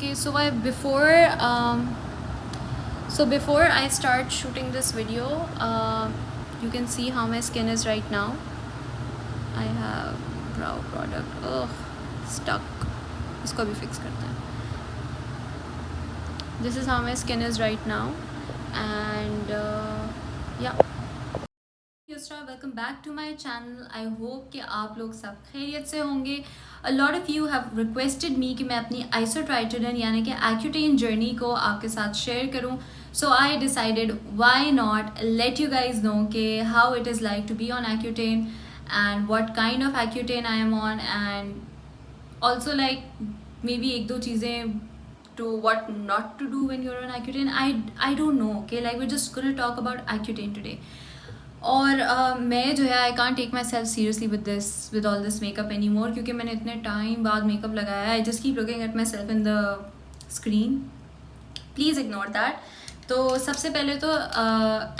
Okay, so before I start shooting this video, you can see how my skin is right now. I have brow product. Ugh, stuck. इसको भी fix करते हैं. This is how my skin is right now, and yeah. Yusra, welcome back to my channel. I hope कि आप लोग सब खैरियत से होंगे. A lot of you have requested me कि मैं अपनी isotretinoin यानी कि Accutane journey को आपके साथ share करूं. So I decided why not let you guys know कि how it is like to be on Accutane and what kind of Accutane I am on, and also like maybe एक दो चीज़ें to what not to do when you're on Accutane. I don't know. Okay, like we're just gonna talk about Accutane today. और मैं जो है I can't take myself seriously with all this makeup any more, क्योंकि मैंने इतने time बाद makeup लगाया. I just keep looking at myself in the screen. Please ignore that. तो सबसे पहले तो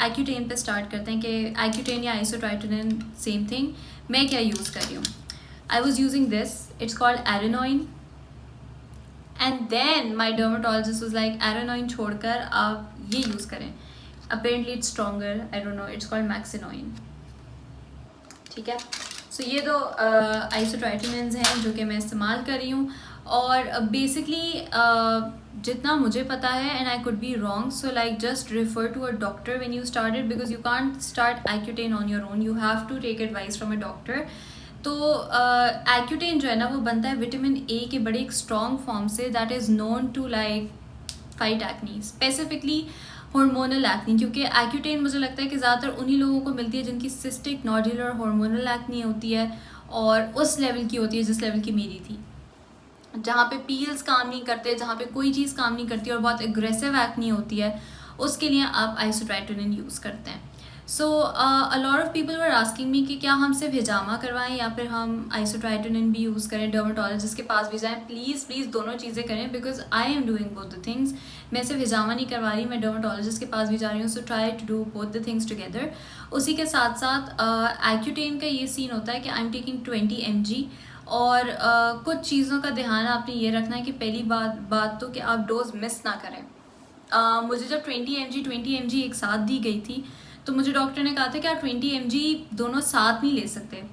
Accutane पे स्टार्ट करते हैं कि Accutane या isotretinoin सेम थिंग. मैं क्या यूज़ कर रही हूँ. I was using this, it's called Aranine, and then my dermatologist was like Aranine छोड़कर आप ये यूज़ करें. Apparently it's stronger, I don't know, it's called Maxinoin. ठीक है. सो ये दो isotretinoins हैं जो कि मैं इस्तेमाल कर रही हूँ. और बेसिकली जितना मुझे पता है, and I could be wrong, so like just refer to a doctor when you started, because you can't start Accutane on your own, you have to take advice from a doctor. तो Accutane जो है ना वो बनता है vitamin A के बड़े एक स्ट्रॉन्ग फॉर्म से, that is known to like fight acne, specifically hormonal acne. क्योंकि Accutane मुझे लगता है कि ज़्यादातर उन्हीं लोगों को मिलती है जिनकी सिस्टिक नोडुलर हार्मोनल एक्नी होती है, और उस लेवल की होती है जिस लेवल की मेरी थी, जहाँ पे पील्स काम नहीं करते, जहाँ पे कोई चीज़ काम नहीं करती और बहुत एग्रेसिव एक्नी होती है. उसके लिए आप isotretinoin यूज़ करते हैं. So a lot of people were asking me कि क्या हम सिर्फ हिजामा करवाएं या फिर हम isotretinoin भी यूज़ करें, डर्माटोलॉजिस्ट के पास भी जाएं. प्लीज़ दोनों चीज़ें करें, because I am doing both the things. मैं सिर्फ हिजामा नहीं करवा रही, मैं डर्माटोलॉजिस्ट के पास भी जा रही हूँ. So try to do both the things together. उसी के साथ साथ Accutane का ये सीन होता है कि आई एम टेकिंग 20 mg, और कुछ चीज़ों का ध्यान आपने ये रखना है कि पहली बात तो कि आप डोज मिस ना करें. मुझे जब 20 mg एक साथ दी गई थी, तो मुझे डॉक्टर ने कहा था कि आप 20 mg दोनों साथ नहीं ले सकते,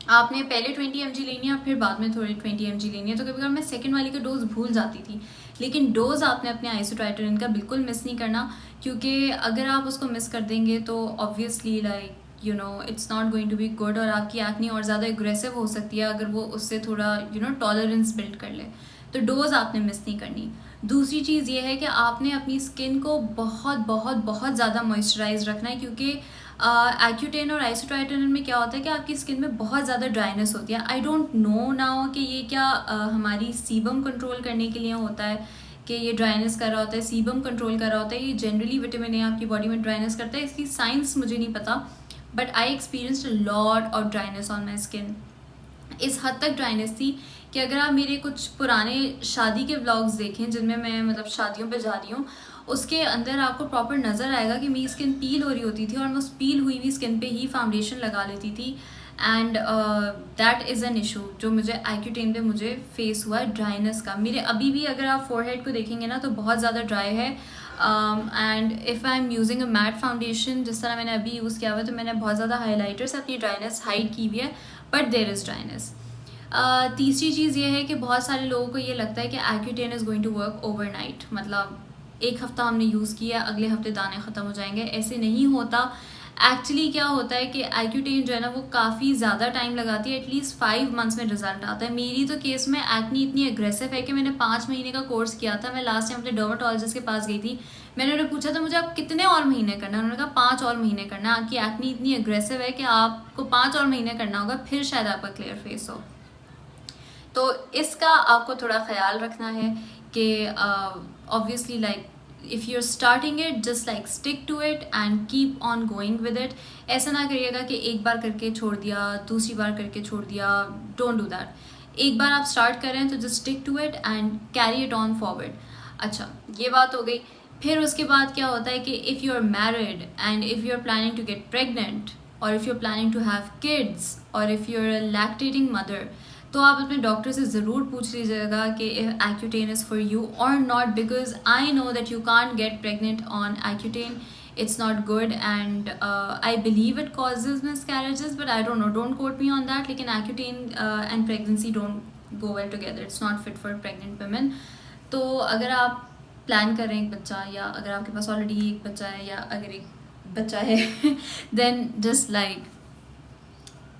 आपने पहले 20 mg लेनी है और फिर बाद में थोड़ी 20 mg लेनी है. तो कभी कभी मैं सेकेंड वाली का डोज भूल जाती थी, लेकिन डोज आपने अपने isotretinoin का बिल्कुल मिस नहीं करना, क्योंकि अगर आप उसको मिस कर देंगे तो obviously like you know it's not going to be good, और आपकी एक्नी और ज़्यादा एग्रेसिव हो सकती है अगर वो उससे थोड़ा टॉलरेंस बिल्ड कर ले. तो डोज आपने मिस नहीं करनी. दूसरी चीज़ ये है कि आपने अपनी स्किन को बहुत बहुत बहुत ज़्यादा मॉइस्चराइज रखना है, क्योंकि Accutane और isotretinoin में क्या होता है कि आपकी स्किन में बहुत ज़्यादा ड्राइनेस होती है. आई डोंट नो नाउ कि ये क्या हमारी सीबम कंट्रोल करने के लिए होता है कि ये ड्राइनेस कर रहा होता है, सीबम कंट्रोल कर रहा होता है. ये जनरली विटामिन ए आपकी बॉडी में ड्राइनेस करता है, इसकी साइंस मुझे नहीं पता, but I experienced a lot of dryness on my skin. इस हद तक ड्राइनेस थी कि अगर आप मेरे कुछ पुराने शादी के व्लॉग्स देखें जिनमें मैं मतलब शादियों पे जा रही हूँ, उसके अंदर आपको प्रॉपर नज़र आएगा कि मेरी स्किन पील हो रही होती थी और मैं उस पील हुई हुई स्किन पे ही फाउंडेशन लगा लेती थी. And that is an issue जो मुझे Accutane पे मुझे फेस हुआ है, ड्राइनेस का. मेरे अभी भी अगर आप फोरहेड को देखेंगे ना तो बहुत ज़्यादा ड्राई है. And if I am using a matte foundation जिस तरह मैंने अभी यूज़ किया हुआ है, तो मैंने बहुत ज़्यादा हाईलाइटर से अपनी ड्राइनेस हाइड की हुई है, बट देयर इज़ ड्राइनेस. तीसरी चीज़ ये है कि बहुत सारे लोगों को ये लगता है कि Accutane is going to work overnight, मतलब एक हफ़्ता हमने यूज़ किया अगले हफ्ते दाने ख़त्म हो जाएंगे. ऐसे नहीं होता. एक्चुअली क्या होता है कि Accutane जो है ना वो काफ़ी ज़्यादा टाइम लगाती है, एटलीस्ट 5 मंथ्स में रिजल्ट आता है. मेरी तो केस में एक्नी इतनी एग्रेसिव है कि मैंने 5 महीने का कोर्स किया था. मैं लास्ट टाइम अपने डर्माटोलॉजिस्ट के पास गई थी, मैंने उन्हें पूछा था मुझे आप कितने और महीने करना है, उन्होंने कहा 5 और महीने करना है. आपकी एक्नी इतनी एग्रेसिव है कि आपको 5 और महीने करना होगा, फिर शायद आपका क्लियर फेस हो. तो इसका आपको थोड़ा ख्याल रखना है कि obviously like if you are starting it just like stick to it and keep on going with it. ऐसा ना करिएगा कि एक बार करके छोड़ दिया, दूसरी बार करके छोड़ दिया. Don't do that. एक बार आप स्टार्ट करें तो just stick to it and carry it on forward. अच्छा, ये बात हो गई. फिर उसके बाद क्या होता है कि if you are married and if you are planning to get pregnant, or if you're planning to have kids, or if you're a lactating mother, तो आप अपने डॉक्टर से ज़रूर पूछ लीजिएगा कि if Accutane is for you और not, because I know that you can't get pregnant on Accutane. It's not good, and I believe it causes miscarriages, but I don't know, don't quote me on that. लेकिन Accutane and pregnancy don't go well together. It's not fit for pregnant women. तो अगर आप plan कर रहे हैं एक बच्चा, या अगर आपके पास ऑलरेडी एक बच्चा है, या अगर एक बच्चा है then just like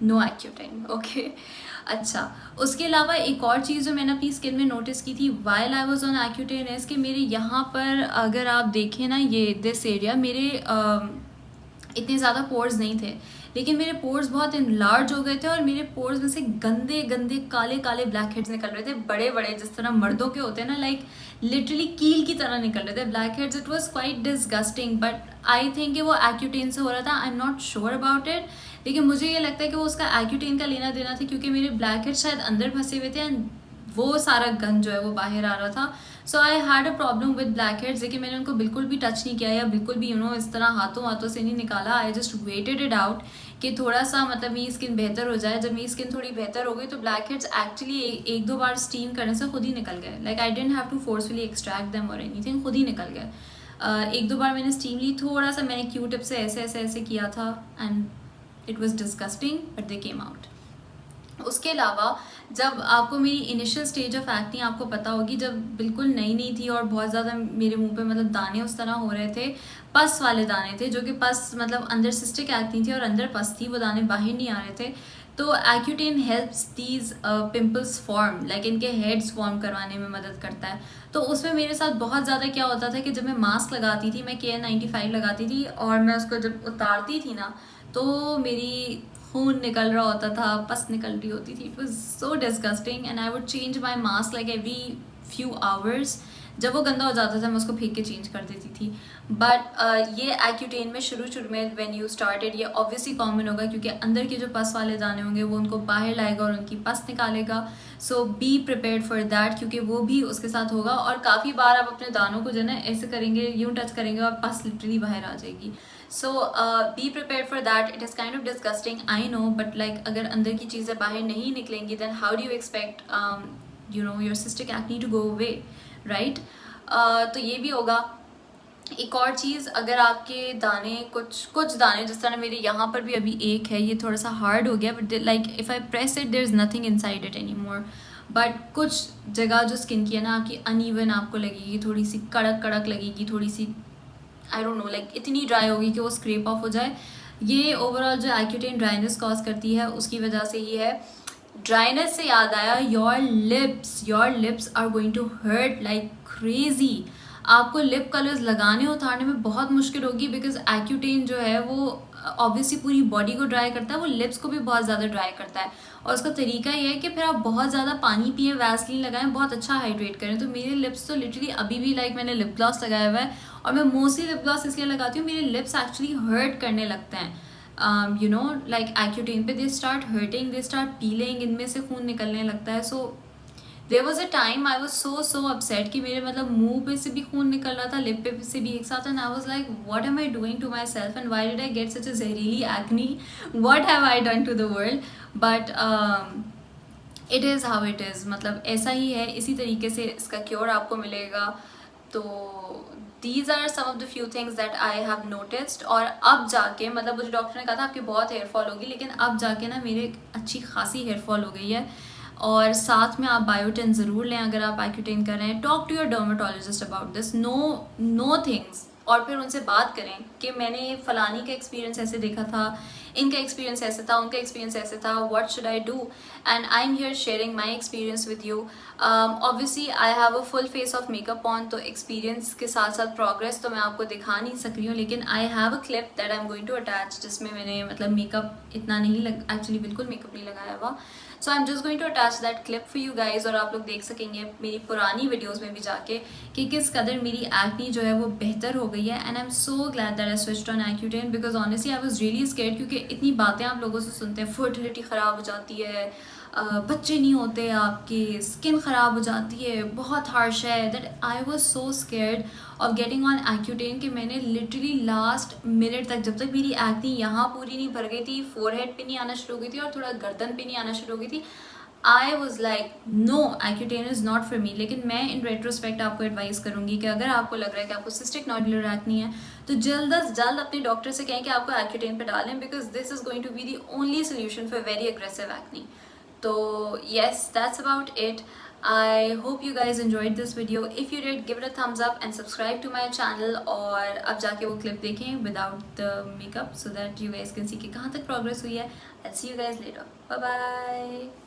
no Accutane, okay. अच्छा, उसके अलावा एक और चीज़ जो मैंने अपनी स्किन में नोटिस की थी while I was on Accutane is कि मेरे यहाँ पर अगर आप देखें ना, ये दिस एरिया मेरे इतने ज़्यादा पोर्स नहीं थे, लेकिन मेरे पोर्स बहुत इनलार्ज हो गए थे और मेरे पोर्स में से गंदे गंदे काले काले ब्लैक हेड्स निकल रहे थे, बड़े बड़े, जिस तरह मर्दों के होते हैं ना, लाइक लिटरली कील की तरह निकल रहे थे black heads. It was quite disgusting, but I think कि वो एक्यूटेन से हो रहा था. I am not sure about it, लेकिन मुझे ये लगता है कि वो उसका एक्यूटेन का लेना देना था, क्योंकि मेरे ब्लैक हेड्स शायद अंदर फंसे हुए थे एंड वो सारा गंद जो है वो बाहर आ रहा था. So I had a problem with blackheads, लेकिन मैंने उनको बिल्कुल भी टच नहीं किया या बिल्कुल भी इस तरह हाथों से नहीं निकाला. I just weighted it out कि थोड़ा सा मतलब मेरी स्किन बेहतर हो जाए. जब मेरी स्किन थोड़ी बेहतर हो गई तो ब्लैक हेड्स एक्चुअली एक दो बार स्टीम करने से खुद ही निकल गए. Like I didn't have to forcefully extract them और एनीथिंग, खुद ही निकल गए. एक दो बार मैंने स्टीम ली, थोड़ा सा मैंने क्यू टिप से ऐसे किया था and it was disgusting, but they came out. उसके अलावा जब आपको मेरी इनिशियल स्टेज ऑफ एक्टिंग आपको पता होगी, जब बिल्कुल नई थी और बहुत ज़्यादा मेरे मुंह पे मतलब दाने उस तरह हो रहे थे, पस वाले दाने थे, जो कि पस मतलब अंदर सिस्टिक एक्टिंग थी और अंदर पस थी, वो दाने बाहर नहीं आ रहे थे. तो Accutane helps these pimples form, like इनके हेड्स फॉर्म करवाने में मदद करता है. तो उसमें मेरे साथ बहुत ज़्यादा क्या होता था कि जब मैं मास्क लगाती थी, मैं KN95 लगाती थी, और मैं उसको जब उतारती थी ना तो मेरी खून निकल रहा होता था, पस निकल रही होती थी. It was so disgusting and I would change my mask like every few hours. जब वो गंदा हो जाता था मैं उसको फेंक के चेंज कर देती थी. बट ये एक्यूटेन में शुरू में व्हेन यू स्टार्टेड, ये ऑब्वियसली कॉमन होगा, क्योंकि अंदर के जो पस वाले दाने होंगे वो उनको बाहर लाएगा और उनकी पस निकालेगा. सो बी प्रिपेयर्ड फॉर दैट, क्योंकि वो भी उसके साथ होगा. और काफ़ी बार आप अपने दानों को जो है ना ऐसे करेंगे, यूँ टच करेंगे और पस लिटरली बाहर आ जाएगी. So be prepared for that. It is kind of disgusting, I know, but like अगर अंदर की चीज़ें बाहर नहीं निकलेंगी then how do you expect your cystic acne to go away, right. तो ये भी होगा. एक और चीज़, अगर आपके दाने कुछ दाने, जिस तरह मेरे यहाँ पर भी अभी एक है, ये थोड़ा सा हार्ड हो गया, but like if I press it there is nothing inside it any more. But कुछ जगह जो स्किन की है ना आपकी अनइवन आपको लगेगी, थोड़ी सी कड़क लगेगी, थोड़ी सी आई डोंट नो लाइक इतनी ड्राई होगी कि वो स्क्रैप ऑफ हो जाए. ये ओवरऑल जो एक्यूटेन ड्राइनेस कॉज करती है उसकी वजह से ही है. ड्राइनेस से याद आया, your lips are going to hurt like crazy. आपको लिप कलर्स लगाने उतारने में बहुत मुश्किल होगी, बिकॉज एक्यूटेन जो है वो ऑब्वियसली पूरी बॉडी को ड्राई करता है, वो लिप्स को भी बहुत ज़्यादा ड्राई करता है. और उसका तरीका ये है कि फिर आप बहुत ज़्यादा पानी पिए, वैसलीन लगाएं, बहुत अच्छा हाइड्रेट करें. तो मेरे लिप्स तो लिटरली अभी भी लाइक मैंने लिप ग्लॉस लगाया हुआ है, और मैं मोस्टली लिप ग्लॉस इसलिए लगाती हूँ, मेरे लिप्स एक्चुअली हर्ट करने लगते हैं. लाइक एक्यूटेन पे they start hurting, they start peeling, इनमें से खून निकलने लगता है. So there was a time I was so upset कि मेरे मतलब मुंह पे से भी खून निकल रहा था, लिप पे से भी एक साथ. And I was like what am I doing to myself and why did I get such a जहरीली acne, what have I done to the world. But it is how it is, मतलब ऐसा ही है, इसी तरीके से इसका cure आपको मिलेगा. तो these are some of the few things that I have noticed. और अब जाके मतलब मुझे डॉक्टर ने कहा था आपकी बहुत हेयर फॉल होगी, लेकिन अब जाके ना मेरे अच्छी खासी हेयर फॉल हो गई है. और साथ में आप बायोटिन ज़रूर लें अगर आप एक्यूटेन कर रहे हैं. Talk to your dermatologist about this, know things, और फिर उनसे बात करें कि मैंने फ़लानी का एक्सपीरियंस ऐसे देखा था, इनका एक्सपीरियंस ऐसे था, उनका एक्सपीरियंस ऐसे था, what should I do. And I am here sharing my experience with you. Obviously I have a full face of makeup on, तो एक्सपीरियंस के साथ साथ प्रोग्रेस तो मैं आपको दिखा नहीं सक रही हूँ, लेकिन I have a clip that I am going to attach, जिसमें मैंने मतलब मेकअप इतना नहीं एक्चुअली बिल्कुल मेकअप नहीं लगाया हुआ. So I am just going to attach that clip for you guys, और आप लोग देख सकेंगे मेरी पुरानी वीडियोज़ में भी जाके कि किस कदर मेरी एक्नी जो है वो बेहतर हो गई है. And I am so glad that I switched on Accutane, because honestly I was really scared, क्योंकि इतनी बातें आप लोगों से सुनते हैं, फर्टिलिटी ख़राब हो जाती है, बच्चे नहीं होते, आपकी स्किन ख़राब हो जाती है, बहुत हार्श है. That I was so scared of getting on Accutane कि मैंने लिटरली लास्ट मिनट तक, जब तक मेरी एक्नी यहाँ पूरी नहीं भर गई थी, फोरहेड पे नहीं आना शुरू हो गई थी और थोड़ा गर्दन पे नहीं आना शुरू हो गई थी, I was like no, Accutane is not for me. लेकिन मैं इन रेट्रोस्पेक्ट आपको एडवाइस करूंगी कि अगर आपको लग रहा है कि आपको सिस्टिक नोडुलर एक्ने है तो जल्द अज जल्द अपने डॉक्टर से कहें कि आपको एक्यूटेन पे डालें, because this is going to be the only solution for very aggressive acne. तो yes, that's about it. I hope you guys enjoyed this video. If you did, give it a thumbs up and subscribe to my channel, और अब जाके वो clip देखें without the makeup so that you guys can see कि कहाँ तक progress हुई है. I'll see you guys later. Bye bye.